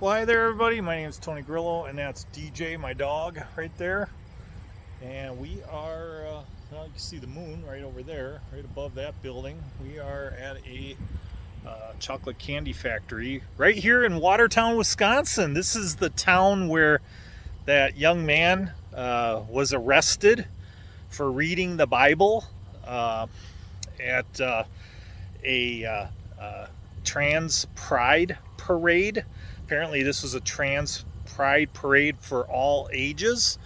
Well, hi there, everybody. My name is Tony Grillo, and that's DJ, my dog, right there. And we are, well, you can see the moon right over there, right above that building. We are at a chocolate candy factory right here in Watertown, Wisconsin. This is the town where that young man was arrested for reading the Bible at a trans pride parade. Apparently this was a trans pride parade for all ages,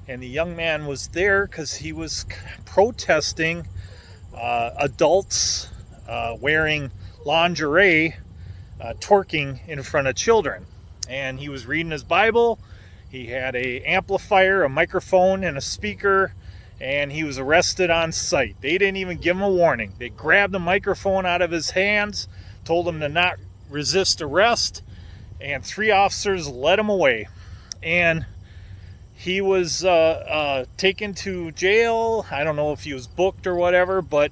and the young man was there because he was protesting adults wearing lingerie twerking in front of children. And he was reading his Bible. He had a amplifier, a microphone, and a speaker, and he was arrested on sight. They didn't even give him a warning. They grabbed the microphone out of his hands, told him to not resist arrest, and 3 officers led him away. And he was taken to jail. I don't know if he was booked or whatever, but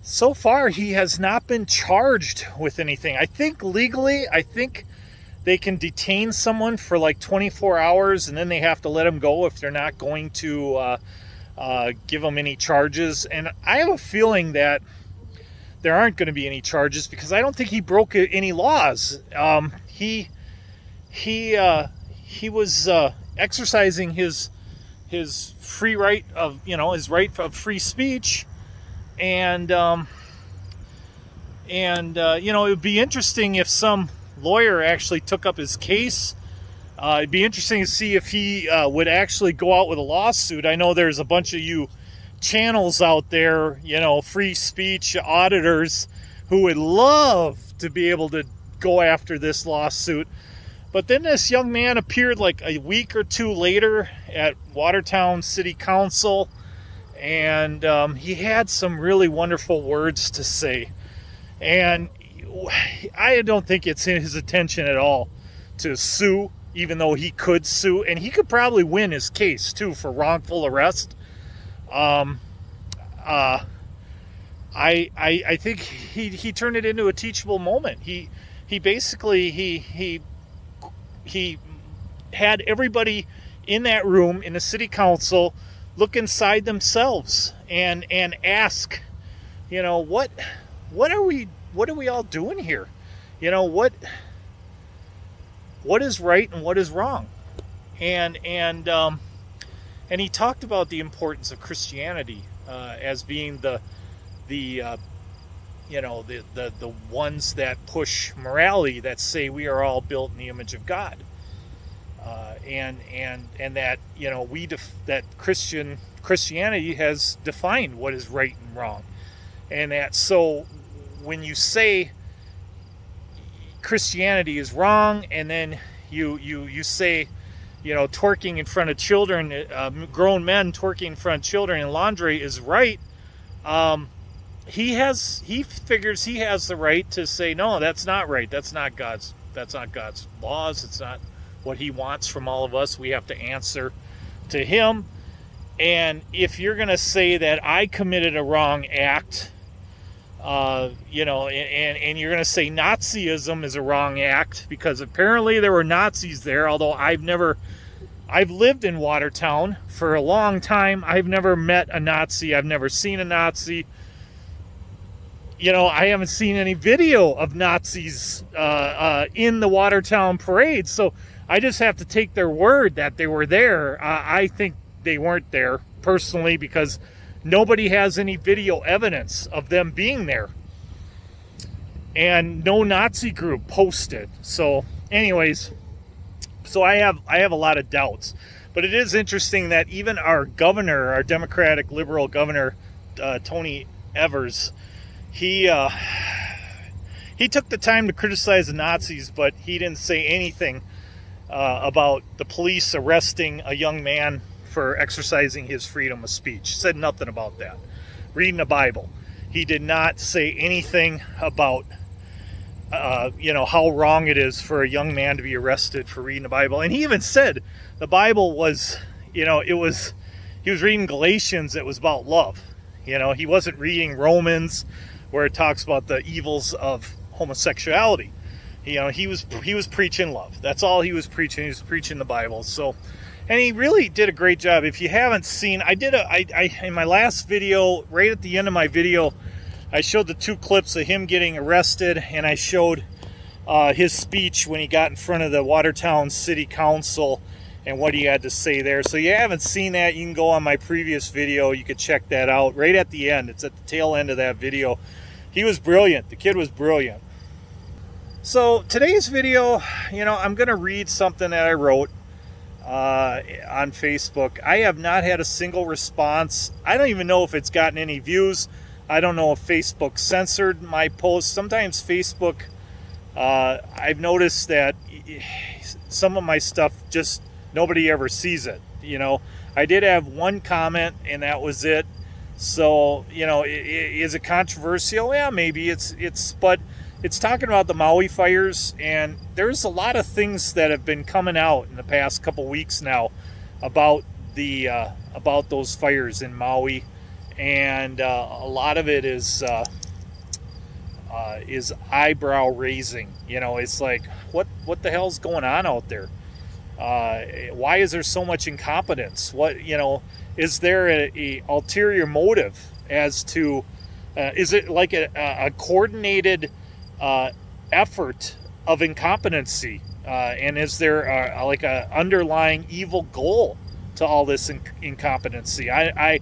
so far he has not been charged with anything. I think legally, I think they can detain someone for like 24 hours and then they have to let him go if they're not going to give him any charges. And I have a feeling that there aren't going to be any charges because I don't think he broke any laws. He was exercising his free right of, his right of free speech, and it would be interesting if some lawyer actually took up his case. It'd be interesting to see if he would actually go out with a lawsuit. I know there's a bunch of you channels out there, free speech auditors, who would love to be able to go after this lawsuit. But then this young man appeared like a week or 2 later at Watertown City Council, and he had some really wonderful words to say. And I don't think it's in his intention at all to sue, even though he could sue, and he could probably win his case too for wrongful arrest. I think he turned it into a teachable moment. He basically he had everybody in that room in the city council look inside themselves and ask, what are we all doing here? What is right and what is wrong? And he talked about the importance of Christianity as being the ones that push morality, that say we are all built in the image of God, and that that Christianity has defined what is right and wrong, and that so when you say Christianity is wrong, and then you say twerking in front of children, grown men twerking in front of children in lingerie is right. He figures he has the right to say, no, that's not right. That's not God's laws. It's not what he wants from all of us. We have to answer to him. And if you're going to say that I committed a wrong act, and you're going to say Nazism is a wrong act, because apparently there were Nazis there, although I've lived in Watertown for a long time. I've never met a Nazi. I've never seen a Nazi. I haven't seen any video of Nazis in the Watertown parade, so I just have to take their word that they were there. I think they weren't there, personally, because nobody has any video evidence of them being there. And no Nazi group posted. So, anyways, I have a lot of doubts. But it is interesting that even our governor, our Democratic liberal governor, Tony Evers, he took the time to criticize the Nazis, but he didn't say anything about the police arresting a young man for exercising his freedom of speech. Said nothing about that. Reading the Bible. He did not say anything about how wrong it is for a young man to be arrested for reading the Bible. And he even said the Bible was, he was reading Galatians that was about love. He wasn't reading Romans where it talks about the evils of homosexuality. You know, he was preaching love. That's all he was preaching. He was preaching the Bible. So, and he really did a great job. If you haven't seen, I in my last video, right at the end of my video, I showed the 2 clips of him getting arrested, and I showed his speech when he got in front of the Watertown City Council and what he had to say there. So you haven't seen that, you can go on my previous video. You could check that out right at the end. It's at the tail end of that video. He was brilliant. The kid was brilliant. So today's video, you know, I'm going to read something that I wrote on Facebook. I have not had a single response. I don't even know if it's gotten any views. I don't know if Facebook censored my post. Sometimes Facebook, I've noticed that some of my stuff just nobody ever sees it. You know, I did have one comment and that was it. So, you know, is it controversial? Yeah, maybe but it's talking about the Maui fires, and there's a lot of things that have been coming out in the past couple weeks now about those fires in Maui. And a lot of it is eyebrow raising. You know, it's like, what the hell's going on out there? Why is there so much incompetence? What, you know, is there a ulterior motive as to, is it like a coordinated effort of incompetency? And is there like a underlying evil goal to all this incompetency? I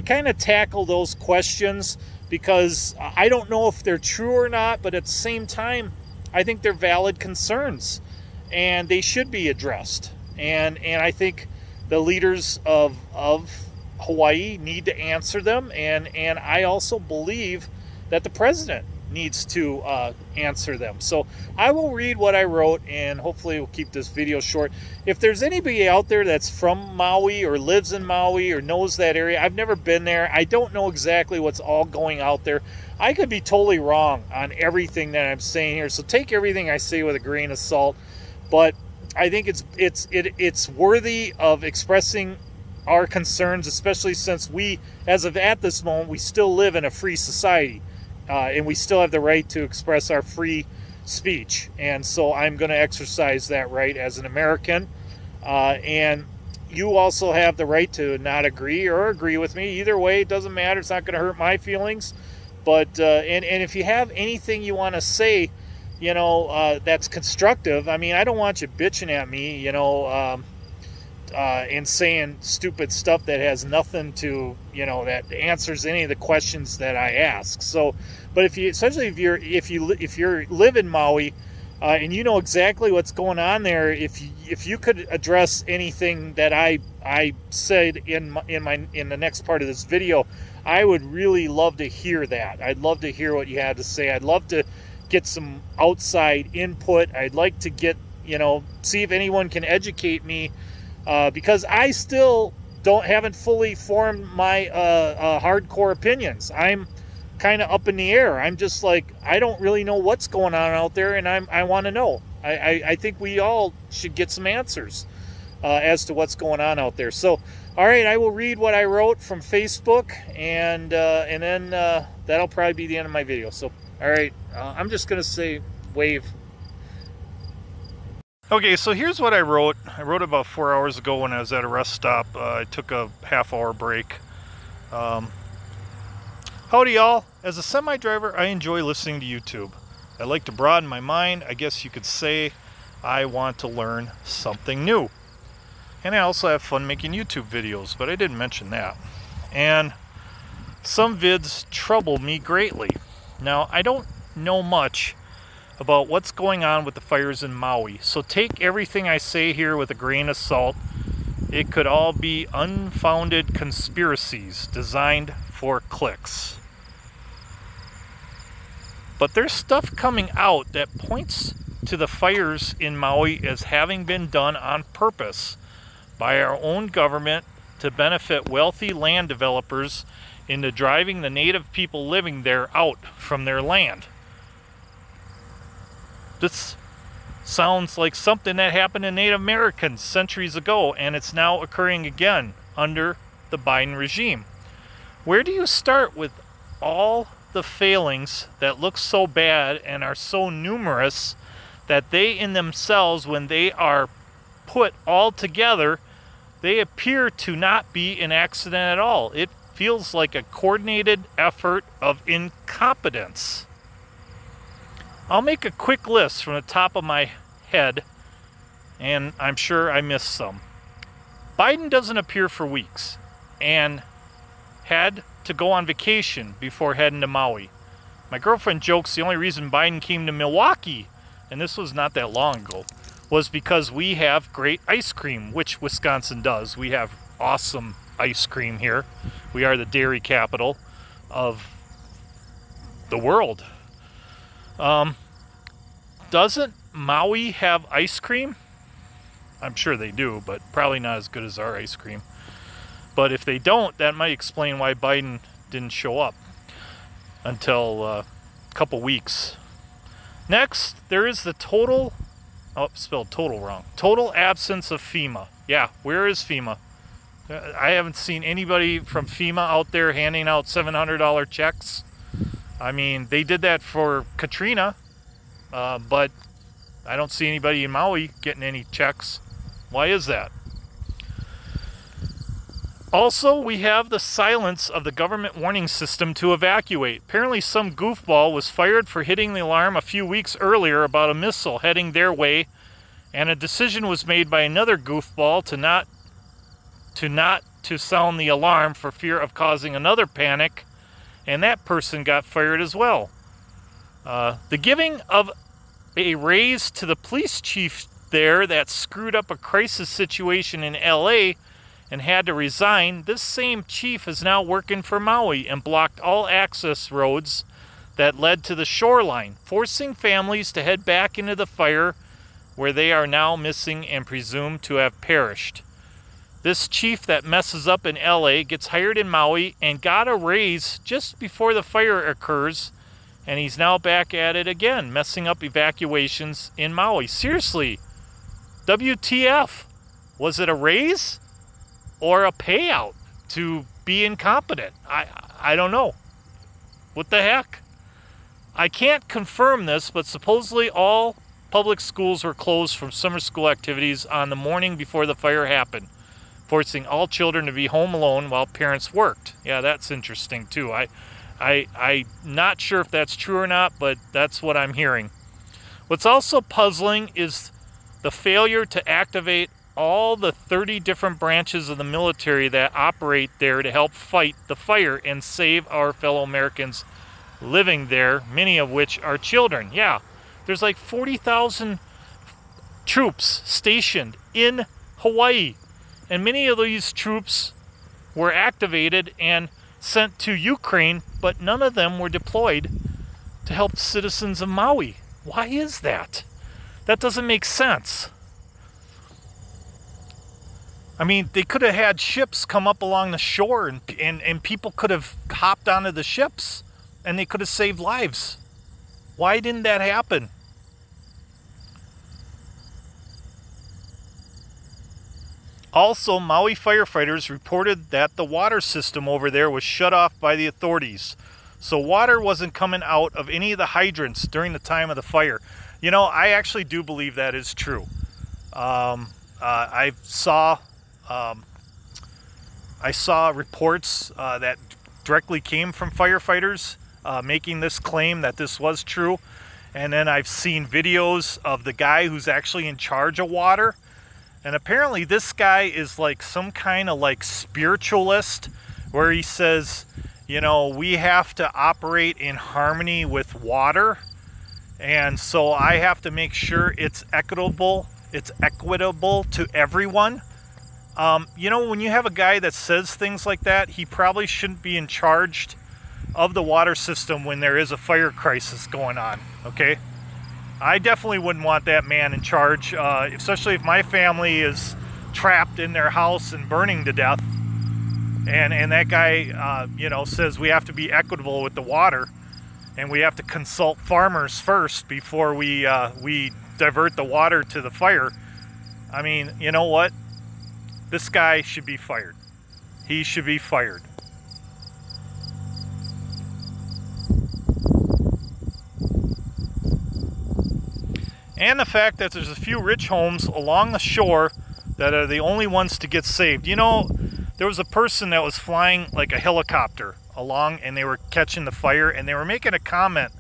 kind of tackle those questions because I don't know if they're true or not, but at the same time, I think they're valid concerns and they should be addressed. And I think the leaders of Hawaii need to answer them. And I also believe that the president needs to answer them. So I will read what I wrote, and hopefully we'll keep this video short. If there's anybody out there that's from Maui or lives in Maui or knows that area, I've never been there. I don't know exactly what's all going out there. I could be totally wrong on everything that I'm saying here, so take everything I say with a grain of salt. But I think it's worthy of expressing our concerns, especially since we, as of at this moment, we still live in a free society. And we still have the right to express our free speech. And so I'm going to exercise that right as an American. And you also have the right to not agree or agree with me. Either way, it doesn't matter. It's not going to hurt my feelings. But, and if you have anything you want to say, you know, that's constructive. I mean, I don't want you bitching at me, you know, and saying stupid stuff that has nothing to, you know, that answers any of the questions that I ask. So, but if you, especially if you live in Maui, and you know exactly what's going on there, if you could address anything that I said in the next part of this video, I would really love to hear that. I'd love to hear what you had to say. I'd love to get some outside input. I'd like to get, you know, see if anyone can educate me. Because I still haven't fully formed my hardcore opinions. I'm kind of up in the air. I'm just like, I don't really know what's going on out there, and I want to know. I think we all should get some answers as to what's going on out there. So, all right, I will read what I wrote from Facebook, and then that'll probably be the end of my video. So, all right, I'm just gonna say wave. Okay, so here's what I wrote. I wrote about 4 hours ago when I was at a rest stop. I took a half-hour break. Howdy, y'all. As a semi-driver, I enjoy listening to YouTube. I like to broaden my mind. I guess you could say I want to learn something new. And I also have fun making YouTube videos, but I didn't mention that. And some vids trouble me greatly. Now, I don't know much about what's going on with the fires in Maui, so take everything I say here with a grain of salt. It could all be unfounded conspiracies designed for clicks. But there's stuff coming out that points to the fires in Maui as having been done on purpose by our own government to benefit wealthy land developers into driving the native people living there out from their land. This sounds like something that happened to Native Americans centuries ago, and it's now occurring again under the Biden regime. Where do you start with all the failings that look so bad and are so numerous that they in themselves, when they are put all together, they appear to not be an accident at all. It feels like a coordinated effort of incompetence. I'll make a quick list from the top of my head, and I'm sure I missed some. Biden doesn't appear for weeks and had to go on vacation before heading to Maui. My girlfriend jokes the only reason Biden came to Milwaukee, and this was not that long ago, was because we have great ice cream, which Wisconsin does. We have awesome ice cream here. We are the dairy capital of the world. Doesn't Maui have ice cream? I'm sure they do, but probably not as good as our ice cream. But if they don't, that might explain why Biden didn't show up until a couple weeks. Next, there is the total, spelled total wrong, total absence of FEMA. Yeah, where is FEMA? I haven't seen anybody from FEMA out there handing out $700 checks. I mean, they did that for Katrina, but I don't see anybody in Maui getting any checks. Why is that? Also, we have the silence of the government warning system to evacuate. Apparently some goofball was fired for hitting the alarm a few weeks earlier about a missile heading their way, and a decision was made by another goofball to sound the alarm for fear of causing another panic, and that person got fired as well. The giving of a raise to the police chief there that screwed up a crisis situation in LA and had to resign, this same chief is now working for Maui and blocked all access roads that led to the shoreline, forcing families to head back into the fire where they are now missing and presumed to have perished. This chief that messes up in LA gets hired in Maui and got a raise just before the fire occurs, and he's now back at it again, messing up evacuations in Maui. Seriously, WTF? Was it a raise or a payout to be incompetent? I don't know. What the heck? I can't confirm this, but supposedly all public schools were closed from summer school activities on the morning before the fire happened, forcing all children to be home alone while parents worked. Yeah, that's interesting too. I'm not sure if that's true or not, but that's what I'm hearing. What's also puzzling is the failure to activate all the 30 different branches of the military that operate there to help fight the fire and save our fellow Americans living there, many of which are children. Yeah, there's like 40,000 troops stationed in Hawaii, and many of these troops were activated and sent to Ukraine, but none of them were deployed to help citizens of Maui. Why is that? That doesn't make sense. I mean, they could have had ships come up along the shore and people could have hopped onto the ships and they could have saved lives. Why didn't that happen? Also, Maui firefighters reported that the water system over there was shut off by the authorities. So water wasn't coming out of any of the hydrants during the time of the fire. You know, I actually do believe that is true. I saw reports that directly came from firefighters making this claim that this was true. And then I've seen videos of the guy who's actually in charge of water. And apparently this guy is like some kind of like spiritualist where he says, you know, we have to operate in harmony with water. And so I have to make sure it's equitable to everyone. You know, when you have a guy that says things like that, he probably shouldn't be in charge of the water system when there is a fire crisis going on, okay? I definitely wouldn't want that man in charge, especially if my family is trapped in their house and burning to death. And that guy, you know, says we have to be equitable with the water and we have to consult farmers first before we divert the water to the fire. I mean, you know what? This guy should be fired. He should be fired. And the fact that there's a few rich homes along the shore that are the only ones to get saved. You know, there was a person that was flying like a helicopter along, and they were catching the fire, and they were making a comment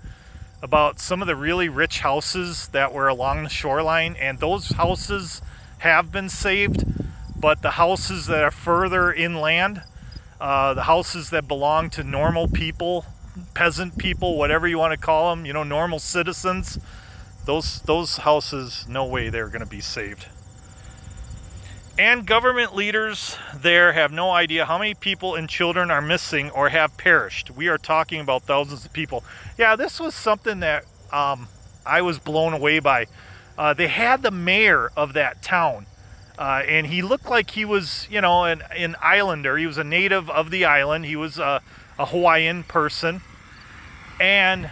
about some of the really rich houses that were along the shoreline, and those houses have been saved, but the houses that are further inland, the houses that belong to normal people, peasant people, whatever you want to call them, you know, normal citizens, those houses, no way they're going to be saved. And government leaders there have no idea how many people and children are missing or have perished. We are talking about thousands of people. Yeah, this was something that I was blown away by. They had the mayor of that town, and he looked like he was, you know, an islander. He was a native of the island. He was a Hawaiian person. And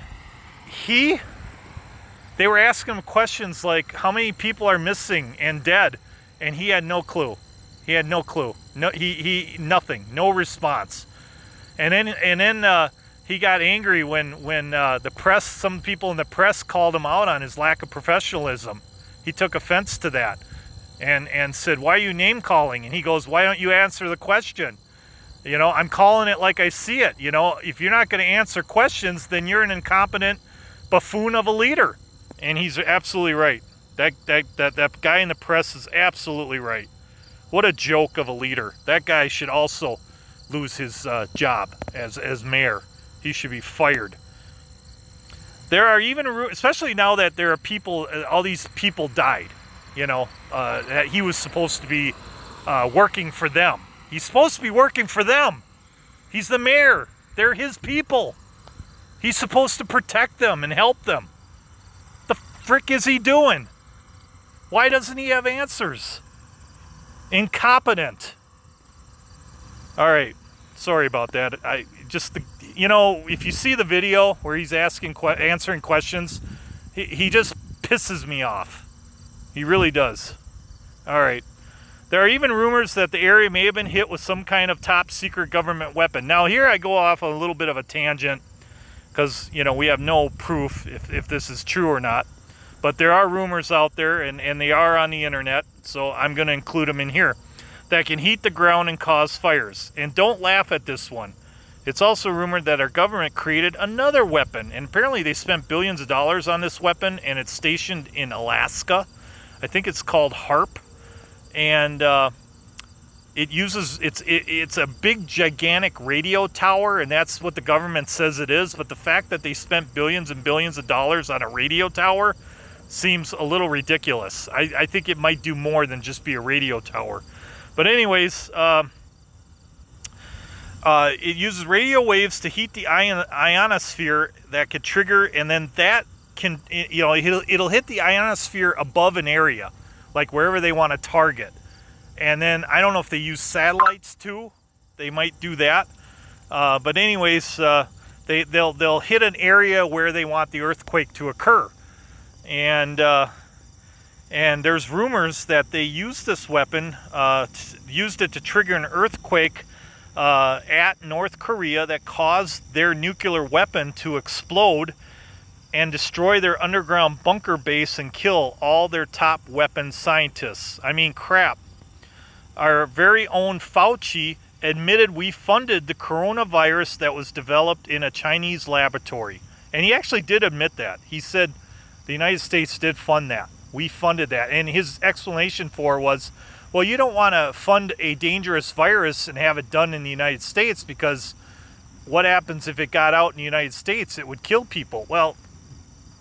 they were asking him questions like, how many people are missing and dead? And he had no clue. He had no clue. No, he nothing. No response. And then he got angry when the press, some people in the press called him out on his lack of professionalism. He took offense to that, and said, "Why are you name calling?" And he goes, "Why don't you answer the question? You know, I'm calling it like I see it. You know, if you're not going to answer questions, then you're an incompetent buffoon of a leader." And he's absolutely right. That guy in the press is absolutely right. What a joke of a leader. That guy should also lose his job as mayor. He should be fired. There are even, especially now that there are people, all these people died, you know, that he was supposed to be working for them. He's supposed to be working for them. He's the mayor. They're his people. He's supposed to protect them and help them. The frick is he doing? Why doesn't he have answers? Incompetent. All right, sorry about that. You know, if you see the video where he's answering questions, he just pisses me off. He really does. All right. There are even rumors that the area may have been hit with some kind of top secret government weapon. Now here I go off on a little bit of a tangent because, you know, we have no proof if this is true or not. But there are rumors out there, and they are on the internet, so I'm going to include them in here, that can heat the ground and cause fires. And don't laugh at this one. It's also rumored that our government created another weapon, and apparently they spent billions of dollars on this weapon, and it's stationed in Alaska. I think it's called HARP, and it's a big, gigantic radio tower, and that's what the government says it is. But the fact that they spent billions and billions of dollars on a radio tower seems a little ridiculous. I think it might do more than just be a radio tower. But anyways, it uses radio waves to heat the ionosphere that could trigger, and then that can, you know, it'll hit the ionosphere above an area, like wherever they want to target. And then I don't know if they use satellites too. They might do that. But anyways, they'll hit an area where they want the earthquake to occur. And there's rumors that they used this weapon, used it to trigger an earthquake at North Korea that caused their nuclear weapon to explode and destroy their underground bunker base and kill all their top weapons scientists. I mean, crap. Our very own Fauci admitted we funded the coronavirus that was developed in a Chinese laboratory. And he actually did admit that. He said the United States did fund that. We funded that. And his explanation for it was, well, you don't want to fund a dangerous virus and have it done in the United States, because what happens if it got out in the United States? It would kill people. Well,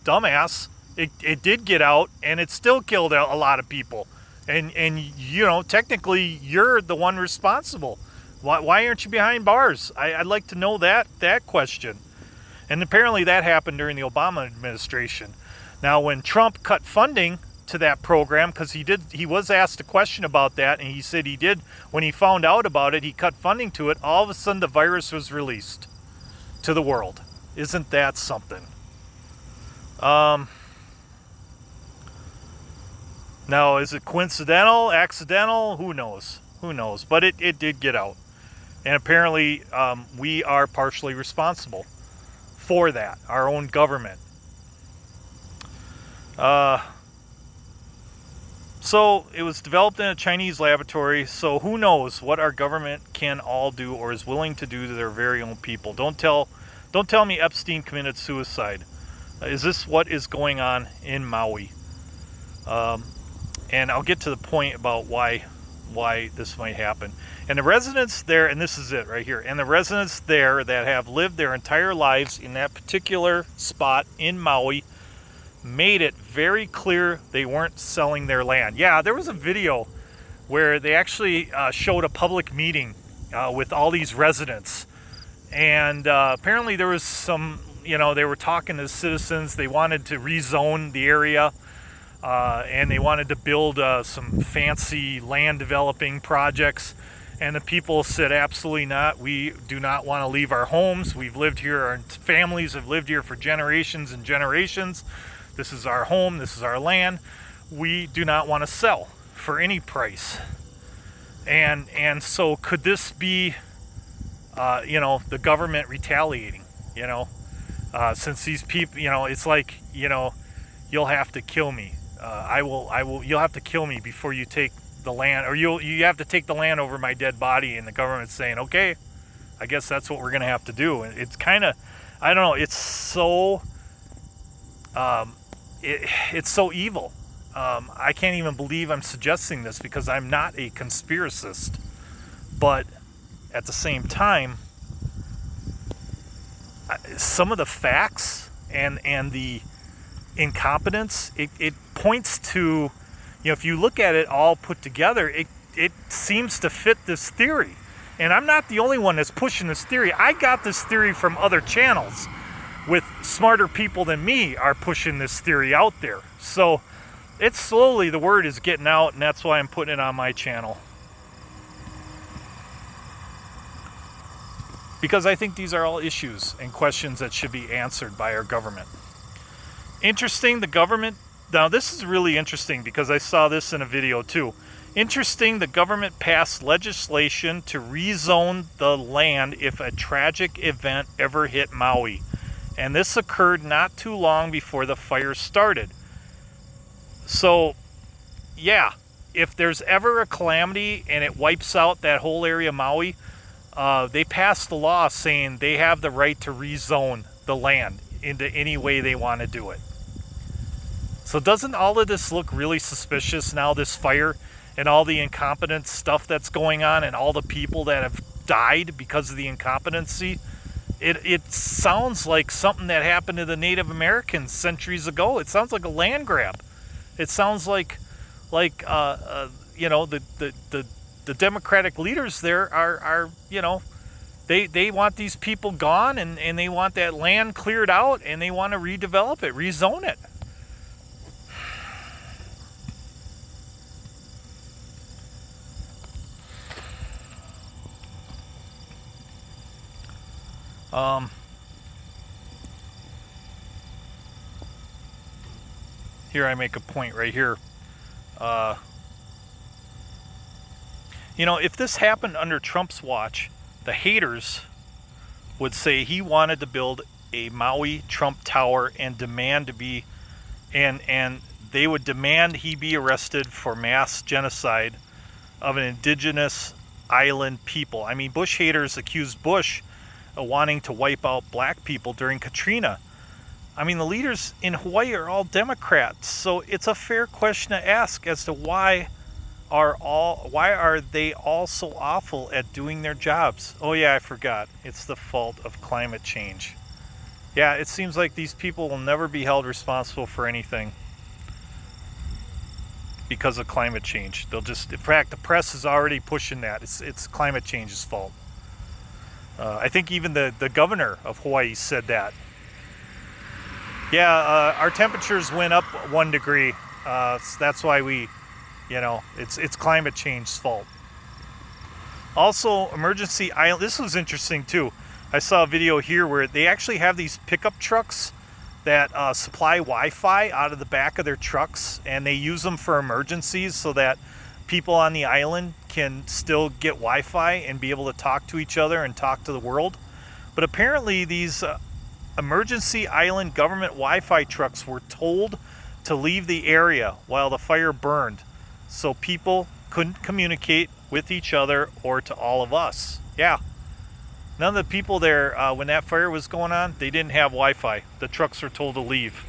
dumbass, it did get out, and it still killed a lot of people. And you know, technically, you're the one responsible. Why aren't you behind bars? I'd like to know that question. And apparently that happened during the Obama administration. Now, when Trump cut funding to that program, because he was asked a question about that, and he said he did, when he found out about it, he cut funding to it. All of a sudden, the virus was released to the world. Isn't that something? Now, is it coincidental, accidental? Who knows? Who knows? But it did get out. And apparently, we are partially responsible for that, our own government. So it was developed in a Chinese laboratory, so who knows what our government can all do or is willing to do to their very own people. Don't tell me Epstein committed suicide. Is this what is going on in Maui? And I'll get to the point about why this might happen. And the residents there, and this is it right here, and the residents there that have lived their entire lives in that particular spot in Maui made it very clear they weren't selling their land. Yeah, there was a video where they actually showed a public meeting with all these residents. And apparently there was some, they were talking to citizens. They wanted to rezone the area. And they wanted to build some fancy land developing projects. And the people said, absolutely not. We do not want to leave our homes. We've lived here. Our families have lived here for generations and generations. This is our home. This is our land. We do not want to sell for any price. And so could this be, the government retaliating, since these people, it's like, you'll have to kill me. You'll have to kill me before you take the land, or you have to take the land over my dead body. And the government's saying, okay, I guess that's what we're going to have to do. And it's kind of, I don't know, it's so, it's so evil. I can't even believe I'm suggesting this because I'm not a conspiracist, but at the same time, some of the facts and the incompetence, it points to, if you look at it all put together, it seems to fit this theory. And I'm not the only one that's pushing this theory. I got this theory from other channels with smarter people than me are pushing this theory out there. So it's slowly, the word is getting out, and that's why I'm putting it on my channel. Because I think these are all issues and questions that should be answered by our government. Interesting, the government, now this is really interesting because I saw this in a video too. Interesting, the government passed legislation to rezone the land if a tragic event ever hit Maui. And this occurred not too long before the fire started. So, yeah, if there's ever a calamity and it wipes out that whole area of Maui, they passed the law saying they have the right to rezone the land into any way they want to do it. So doesn't all of this look really suspicious now, this fire and all the incompetent stuff that's going on and all the people that have died because of the incompetency? It sounds like something that happened to the Native Americans centuries ago. It sounds like a land grab. It sounds like the Democratic leaders there are they want these people gone, and they want that land cleared out, and they want to redevelop it, rezone it. Here I make a point right here. If this happened under Trump's watch, the haters would say he wanted to build a Maui Trump Tower and demand to be, and they would demand he be arrested for mass genocide of an indigenous island people. I mean, Bush haters accused Bush of wanting to wipe out black people during Katrina. I mean, the leaders in Hawaii are all Democrats, so it's a fair question to ask as to why are they all so awful at doing their jobs? Oh yeah, I forgot. It's the fault of climate change. Yeah, it seems like these people will never be held responsible for anything because of climate change. They'll just, in fact, the press is already pushing that. It's climate change's fault. I think even the governor of Hawaii said that. Yeah, our temperatures went up 1 degree. So that's why we, it's climate change's fault. Also, emergency island. This was interesting too. I saw a video here where they actually have these pickup trucks that supply Wi-Fi out of the back of their trucks, and they use them for emergencies so that people on the island can still get Wi-Fi and be able to talk to each other and talk to the world. But apparently these emergency island government Wi-Fi trucks were told to leave the area while the fire burned. so people couldn't communicate with each other or to all of us. Yeah. None of the people there, when that fire was going on, they didn't have Wi-Fi. The trucks were told to leave.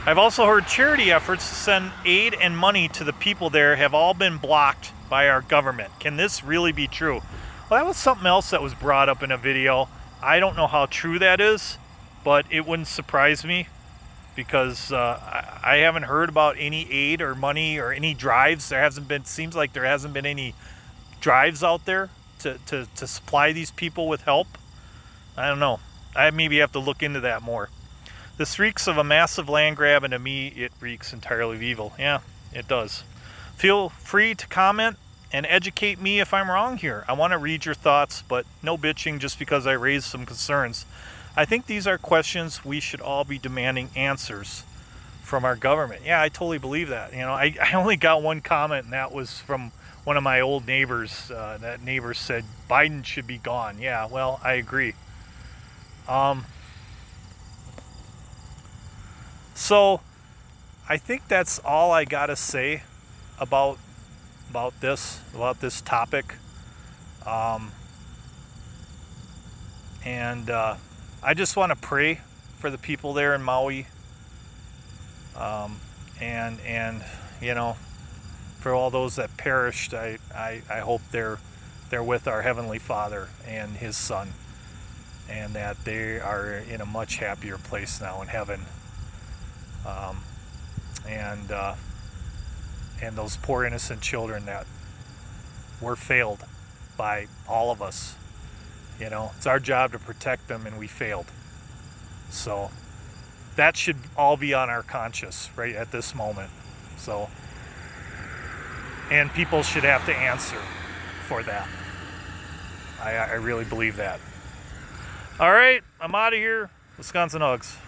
I've also heard charity efforts to send aid and money to the people there have all been blocked by our government. Can this really be true? Well, that was something else that was brought up in a video. I don't know how true that is, but it wouldn't surprise me, because I haven't heard about any aid or money or any drives. There hasn't been, seems like there hasn't been any drives out there to supply these people with help. I don't know. I maybe have to look into that more. This reeks of a massive land grab, and to me, it reeks entirely of evil. Yeah, it does. Feel free to comment and educate me if I'm wrong here. I want to read your thoughts, but no bitching just because I raised some concerns. I think these are questions we should all be demanding answers from our government. Yeah, I totally believe that. You know, I only got one comment, and that was from one of my old neighbors. That neighbor said Biden should be gone. Yeah, well, I agree. So I think that's all I gotta say about this topic. I just want to pray for the people there in Maui, and you know, for all those that perished. I hope they're with our Heavenly Father and His Son, and that they are in a much happier place now in heaven. And those poor innocent children that were failed by all of us. You know, it's our job to protect them, and we failed. So that should all be on our conscience right at this moment. So, and people should have to answer for that. I really believe that. All right, I'm out of here. Wisconsin Hugs.